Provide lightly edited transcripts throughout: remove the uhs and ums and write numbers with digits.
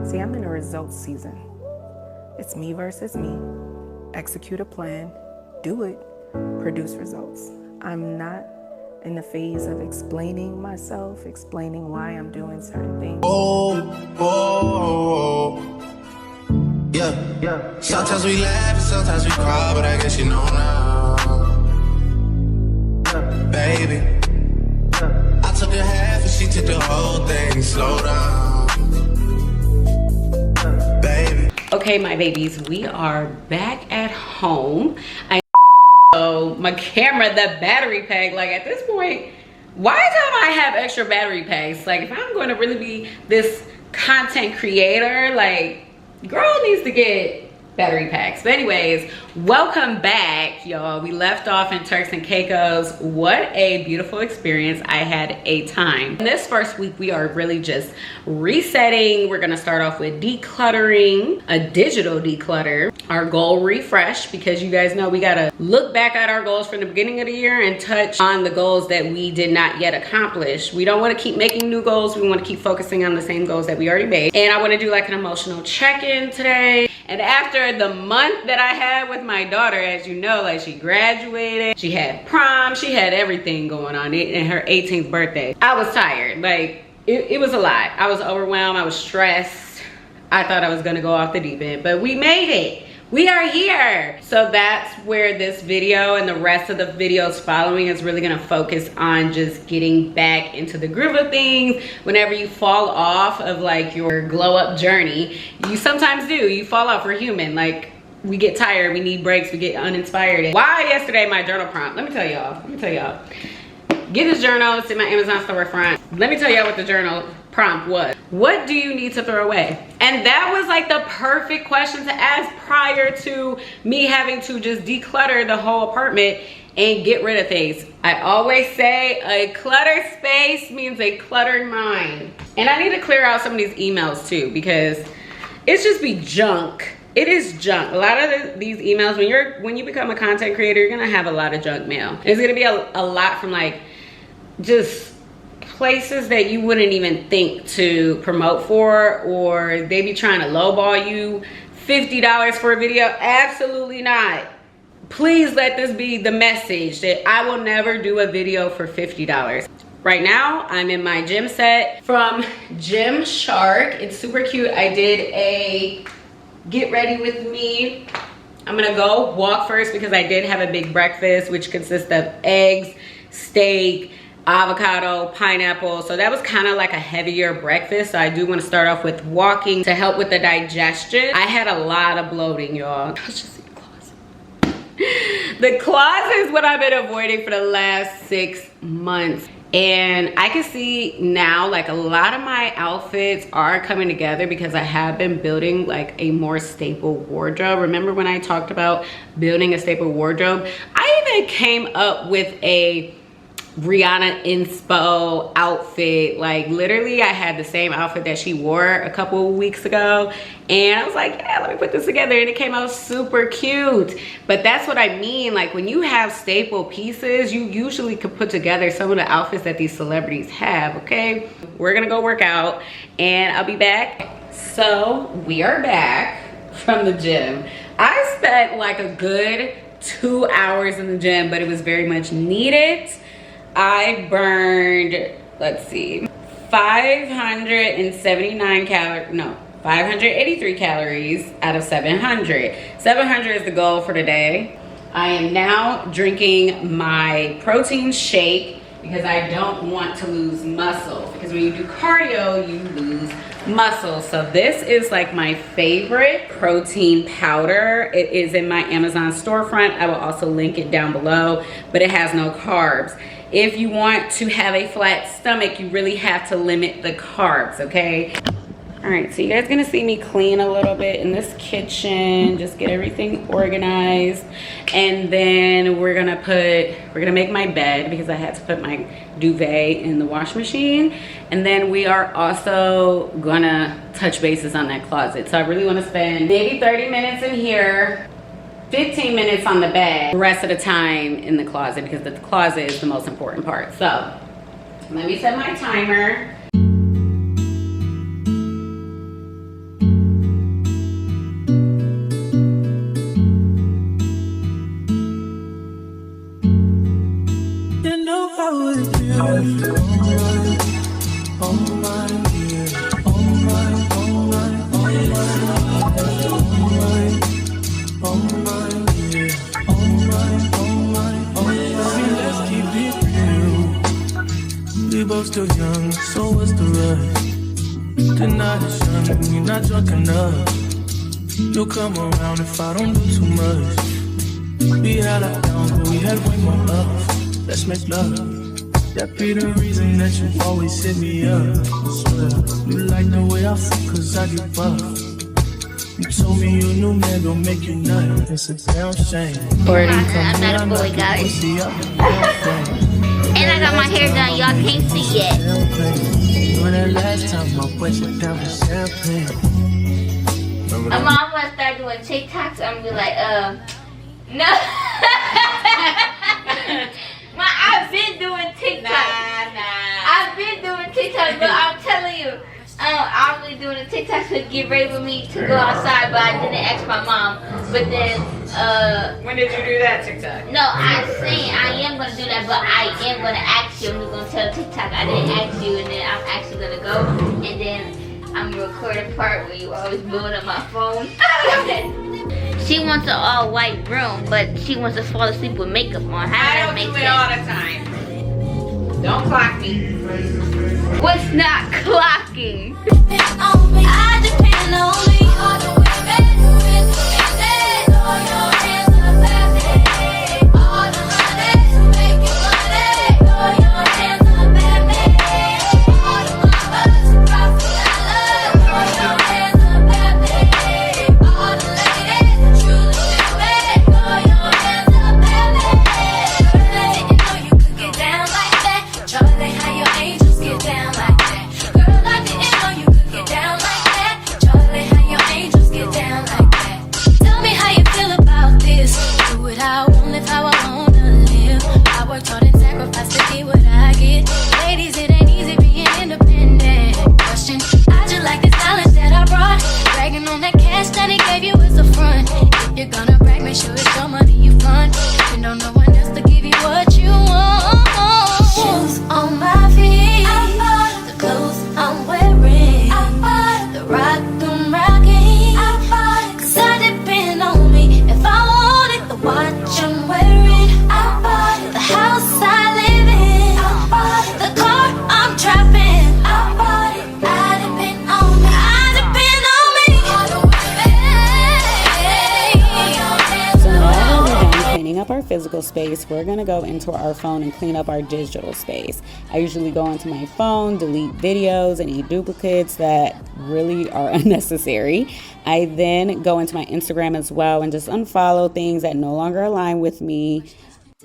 See, I'm in a results season. It's me versus me. Execute a plan, do it, produce results. I'm not in the phase of explaining myself, explaining why I'm doing certain things. Yeah. Sometimes we laugh and sometimes we cry, but I guess you know now. Baby, I took a half and she took the whole thing. Slow down. Okay, my babies, we are back at home. So my camera, the battery pack, like at this point, why don't I have extra battery packs? Like if I'm going to really be this content creator, like girl needs to get battery packs. But anyways, welcome back, y'all. We left off in Turks and Caicos. What a beautiful experience. I had a time. In this first week, we are really just resetting. We're gonna start off with decluttering, a digital declutter, our goal refresh, because you guys know we gotta look back at our goals from the beginning of the year and touch on the goals that we did not yet accomplish. We don't wanna keep making new goals. We wanna keep focusing on the same goals that we already made. And I wanna do like an emotional check-in today. And after the month that I had with my daughter, as you know, like she graduated, she had prom, she had everything going on in her 18th birthday. I was tired, like it was a lot. I was overwhelmed, I was stressed. I thought I was gonna go off the deep end, but we made it. We are here. So that's where this video and the rest of the videos following is really gonna focus on just getting back into the groove of things. Whenever you fall off of like your glow up journey, you sometimes do, you fall off, we're human. Like we get tired, we need breaks, we get uninspired. And why yesterday my journal prompt, let me tell y'all. Get this journal, it's in my Amazon storefront. Let me tell y'all what the journal prompt was. What do you need to throw away? And that was like the perfect question to ask prior to me having to just declutter the whole apartment and get rid of things. I always say a cluttered space means a cluttered mind. And I need to clear out some of these emails too, because it's just be junk. It is junk. A lot of these emails, when you become a content creator, you're gonna have a lot of junk mail. It's gonna be a lot from like just places that you wouldn't even think to promote for, or they be trying to lowball you. $50 for a video? Absolutely not. Please let this be the message that I will never do a video for $50. Right now, I'm in my gym set from Gymshark. It's super cute. I did a get ready with me. I'm gonna go walk first because I did have a big breakfast, which consists of eggs, steak, avocado, pineapple. So that was kind of like a heavier breakfast. So I do want to start off with walking to help with the digestion. I had a lot of bloating, y'all. Let's just see the closet. The closet is what I've been avoiding for the last 6 months. And I can see now like a lot of my outfits are coming together because I have been building like a more staple wardrobe. Remember when I talked about building a staple wardrobe? I even came up with a Rihanna inspo outfit. Like literally I had the same outfit that she wore a couple of weeks ago, and I was like, yeah, let me put this together, and it came out super cute. But that's what I mean, like when you have staple pieces, you usually could put together some of the outfits that these celebrities have. Okay, we're gonna go work out and I'll be back. So we are back from the gym. I spent like a good 2 hours in the gym, but it was very much needed. I burned, let's see, 583 calories out of 700. 700 is the goal for today. I am now drinking my protein shake because I don't want to lose muscle. Because when you do cardio, you lose muscle. So this is like my favorite protein powder. It is in my Amazon storefront. I will also link it down below, but it has no carbs. If you want to have a flat stomach, you really have to limit the carbs, okay? All right, so you guys gonna see me clean a little bit in this kitchen, just get everything organized. And then we're gonna make my bed because I had to put my duvet in the wash machine. And then we are also gonna touch bases on that closet. So I really wanna spend maybe 30 minutes in here, 15 minutes on the bed, the rest of the time in the closet, because the closet is the most important part. So let me set my timer. you're still young, so what's the rush? Tonight is young, you're not drunk enough. You'll come around if I don't do too much. We had our downs, but we had way more ups. Let's make love. That be the reason that you always hit me up. I swear, you like the way I feel, cause I get buff. You told me your new man gon' make you nut. It's a damn shame. I'm not a boy, guys. And I got my hair done, y'all can't see yet. When the last time I wet you down with champagne. My mom gonna start doing TikToks. I'm gonna be like, no. I've been doing TikToks. I've been doing TikToks, but I'm telling you, I was doing the TikToks to get ready for me to go outside, but I didn't ask my mom. But then, when did you do that TikTok? No, I'm saying I am gonna do that, but I am gonna ask you. I'm just gonna tell TikTok I didn't ask you, and then I'm actually gonna go, and then I'm gonna record a part where you always blowing up my phone. She wants an all white room, but she wants to fall asleep with makeup on. How does that make sense? I don't do it all the time. Don't clock me. What's not clocking? I depend on me. All the women throw your hands up at me. All the honeys making money. Throw your hands up at me. All the mamas dropping dollars. Throw your hands up at me. All the ladies truly stupid. Throw your hands up at me. Girl, I didn't know you could get down like that. Charlie, how your angels get down like that. Girl, I didn't know you could get down like that. Charlie, how your angels get down like that. Tell me how you feel about this. Do it how I want, live how I wanna live. I worked hard and sacrificed to get what I get. Ladies, it ain't easy being independent. Question, I just like this knowledge that I brought. Bragging on that cash that he gave you is a front. If you're gonna brag, make sure it's your money you fund. You know no one else to give you what you want. Shoes on my feet, the clothes I'm wearing, the rock I'm rocking, 'cause I depend on me. If I want it, the watch I'm wearing, the house I live in, the car I'm driving, I depend on me. I depend on me. So now that we're done cleaning up our physical space, we're going to go into our phone and clean up our digital space. I usually go into my phone, delete videos, any duplicates that really are unnecessary. I then go into my Instagram as well and just unfollow things that no longer align with me.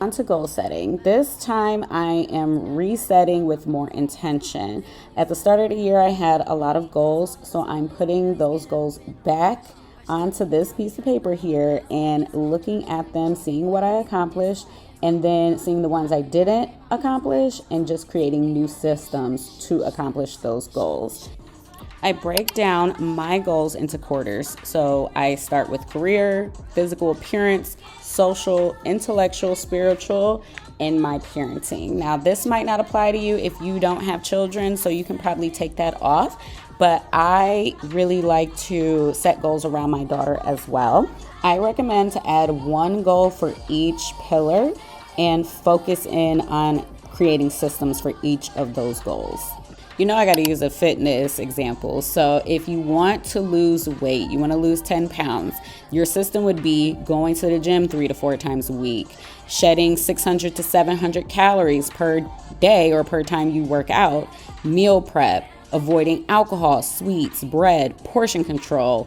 Onto goal setting. This time I am resetting with more intention. At the start of the year, I had a lot of goals, so I'm putting those goals back onto this piece of paper here and looking at them, seeing what I accomplished, and then seeing the ones I didn't accomplish and just creating new systems to accomplish those goals. I break down my goals into quarters. So I start with career, physical appearance, social, intellectual, spiritual, and my parenting. Now, this might not apply to you if you don't have children, so you can probably take that off. But I really like to set goals around my daughter as well. I recommend to add one goal for each pillar and focus in on creating systems for each of those goals. You know, I got to use a fitness example. So if you want to lose weight, you want to lose 10 pounds, your system would be going to the gym 3 to 4 times a week, shedding 600 to 700 calories per day or per time you work out, meal prep, avoiding alcohol, sweets, bread, portion control,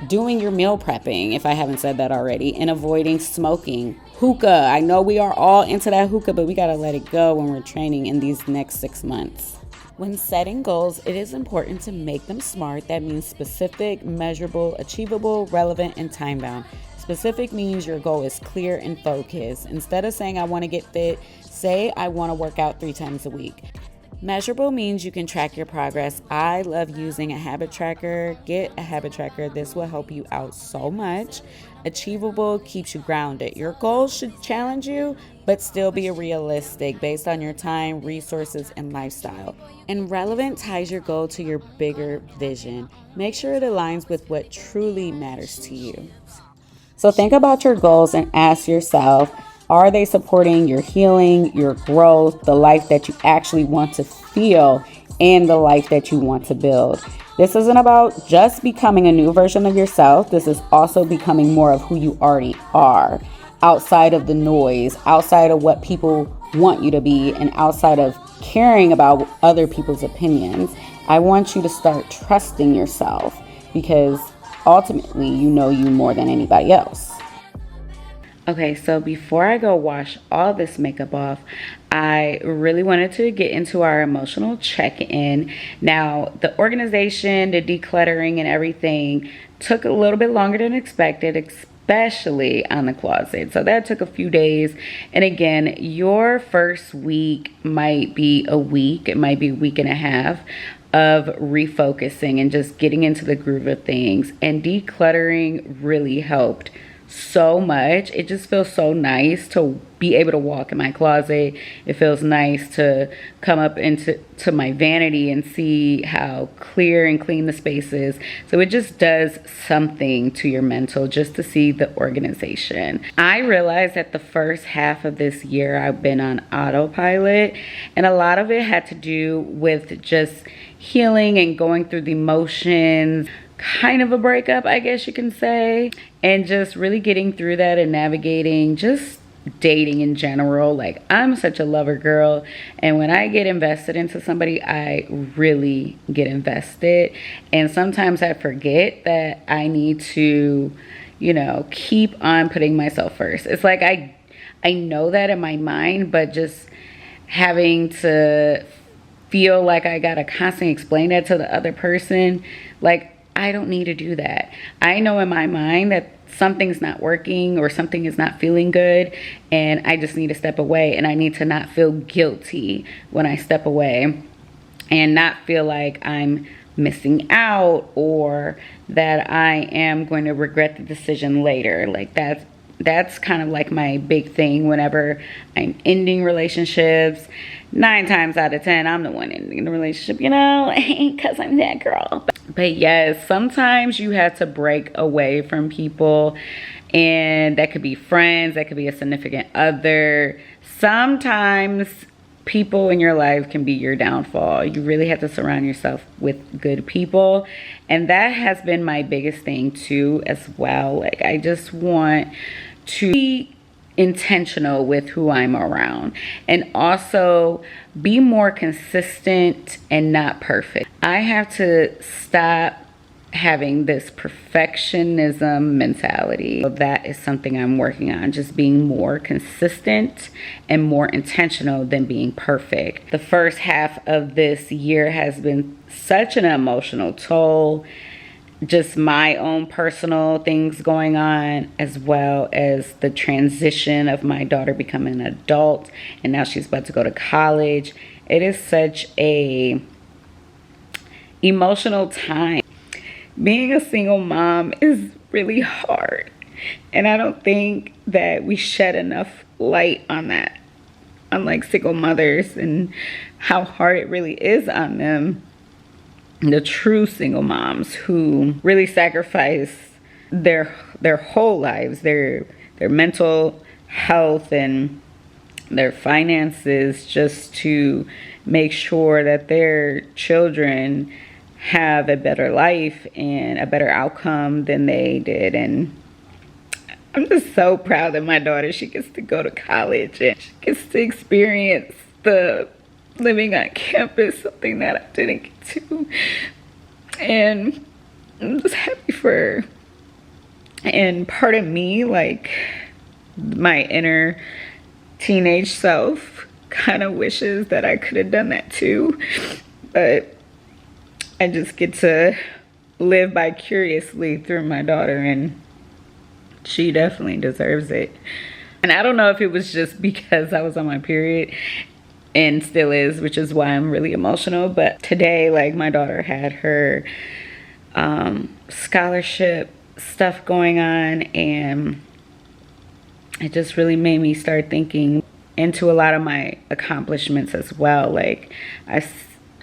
doing your meal prepping, if I haven't said that already, and avoiding smoking. Hookah. I know we are all into that hookah, but we got to let it go when we're training in these next 6 months. When setting goals, it is important to make them SMART. That means specific, measurable, achievable, relevant, and time-bound. Specific means your goal is clear and focused. Instead of saying I want to get fit, say I want to work out 3 times a week. Measurable means you can track your progress. I love using a habit tracker. Get a habit tracker. This will help you out so much. Achievable keeps you grounded. Your goals should challenge you, but still be realistic based on your time, resources, and lifestyle. And relevant ties your goal to your bigger vision. Make sure it aligns with what truly matters to you. So think about your goals and ask yourself, Are they supporting your healing, your growth, the life that you actually want to feel, and the life that you want to build? This isn't about just becoming a new version of yourself. This is also becoming more of who you already are, outside of the noise, outside of what people want you to be, and outside of caring about other people's opinions. I want you to start trusting yourself, because ultimately you know you more than anybody else. Okay, so before I go wash all this makeup off, I really wanted to get into our emotional check-in. Now, the organization, the decluttering, and everything took a little bit longer than expected, especially on the closet. So that took a few days. And again, your first week might be a week, it might be a week and a half of refocusing and just getting into the groove of things. And decluttering really helped so much. It just feels so nice to be able to walk in my closet. It feels nice to come up into my vanity and see how clear and clean the space is. So it just does something to your mental just to see the organization. I realized that the first half of this year I've been on autopilot, and a lot of it had to do with just healing and going through the motions, kind of a breakup, I guess you can say, and just really getting through that and navigating just dating in general. Like, I'm such a lover girl, and when I get invested into somebody, I really get invested. And sometimes I forget that I need to, you know, keep on putting myself first. It's like I know that in my mind, but just having to feel like I gotta constantly explain that to the other person, like, I don't need to do that. I know in my mind that something's not working or something is not feeling good, and I just need to step away, and I need to not feel guilty when I step away and not feel like I'm missing out or that I am going to regret the decision later. Like, that's kind of like my big thing whenever I'm ending relationships. 9 times out of 10, I'm the one ending the relationship, you know, because I'm that girl. But yes, sometimes you have to break away from people, and that could be friends, that could be a significant other. Sometimes people in your life can be your downfall. You really have to surround yourself with good people, and that has been my biggest thing too as well. Like, I just want to be intentional with who I'm around, and also be more consistent and not perfect. I have to stop having this perfectionism mentality. So that is something I'm working on, just being more consistent and more intentional than being perfect. The first half of this year has been such an emotional toll. Just my own personal things going on, as well as the transition of my daughter becoming an adult, and now she's about to go to college. It is such a emotional time. Being a single mom is really hard, and I don't think that we shed enough light on that, unlike single mothers, and how hard it really is on them. The true single moms who really sacrifice their whole lives, their mental health and their finances, just to make sure that their children have a better life and a better outcome than they did. And I'm just so proud that my daughter, she gets to go to college and she gets to experience the living on campus, something that I didn't get to. And I'm just happy for her. And part of me, like my inner teenage self, kind of wishes that I could have done that too. But I just get to live vicariously through my daughter, and she definitely deserves it. And I don't know if it was just because I was on my period, and still is, which is why I'm really emotional. But today, like, my daughter had her scholarship stuff going on, and it just really made me start thinking into a lot of my accomplishments as well. Like, I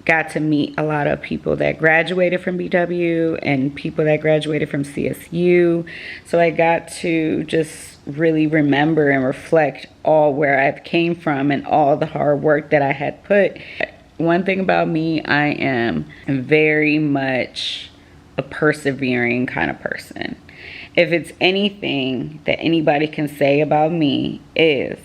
got to meet a lot of people that graduated from BW and people that graduated from CSU. So I got to just really remember and reflect all where I've came from and all the hard work that I had put. One thing about me, I am very much a persevering kind of person. If it's anything that anybody can say about me, is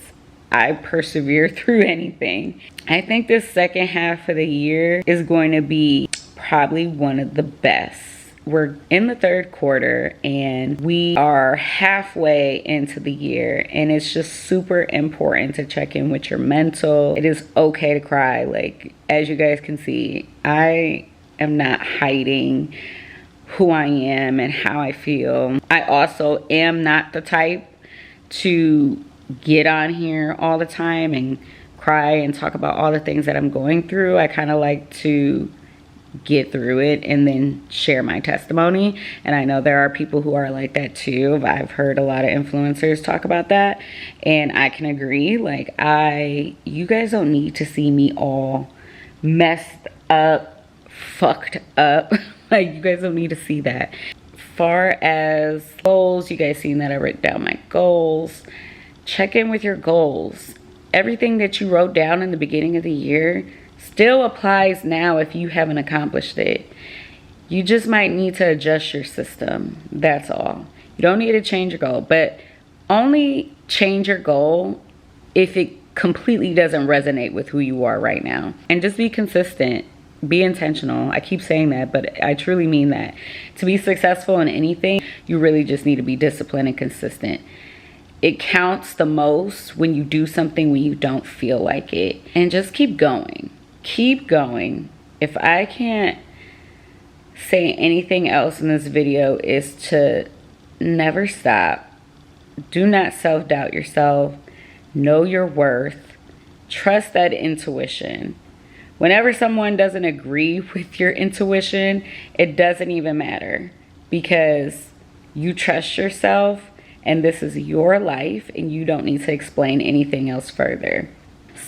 I persevere through anything. I think this second half of the year is going to be probably one of the best. We're in the third quarter and we are halfway into the year, and it's just super important to check in with your mental. It is okay to cry. Like, as you guys can see, I am not hiding who I am and how I feel. I also am not the type to get on here all the time and cry and talk about all the things that I'm going through. I kind of like to get through it and then share my testimony, and I know there are people who are like that too. I've heard a lot of influencers talk about that, and I can agree. Like, you guys don't need to see me all messed up, fucked up. Like, you guys don't need to see that. Far as goals, you guys seen that I wrote down my goals. Check in with your goals. Everything that you wrote down in the beginning of the year still applies now if you haven't accomplished it. You just might need to adjust your system. That's all. You don't need to change your goal, but only change your goal if it completely doesn't resonate with who you are right now. And just be consistent. Be intentional. I keep saying that, but I truly mean that. To be successful in anything, you really just need to be disciplined and consistent. It counts the most when you do something when you don't feel like it. And just keep going. Keep going. If I can't say anything else in this video, is to never stop. Do not self-doubt yourself. Know your worth. Trust that intuition. Whenever someone doesn't agree with your intuition, it doesn't even matter, because you trust yourself and this is your life and you don't need to explain anything else further.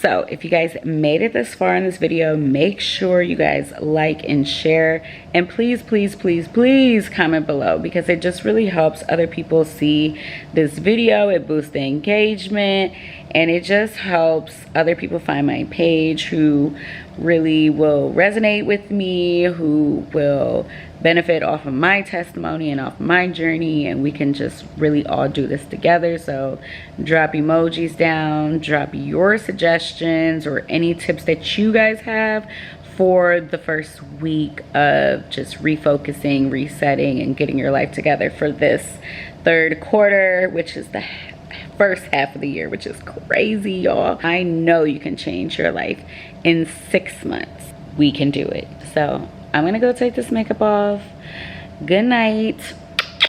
So if you guys made it this far in this video, make sure you guys like and share, and please, please, please, please comment below, because it just really helps other people see this video. It boosts the engagement, and it just helps other people find my page who really will resonate with me, who will benefit off of my testimony and off my journey, and we can just really all do this together. So drop emojis down, drop your suggestions or any tips that you guys have for the first week of just refocusing, resetting, and getting your life together for this third quarter, which is the first half of the year, which is crazy, y'all. I know you can change your life in 6 months. We can do it. So I'm gonna go take this makeup off. Good night.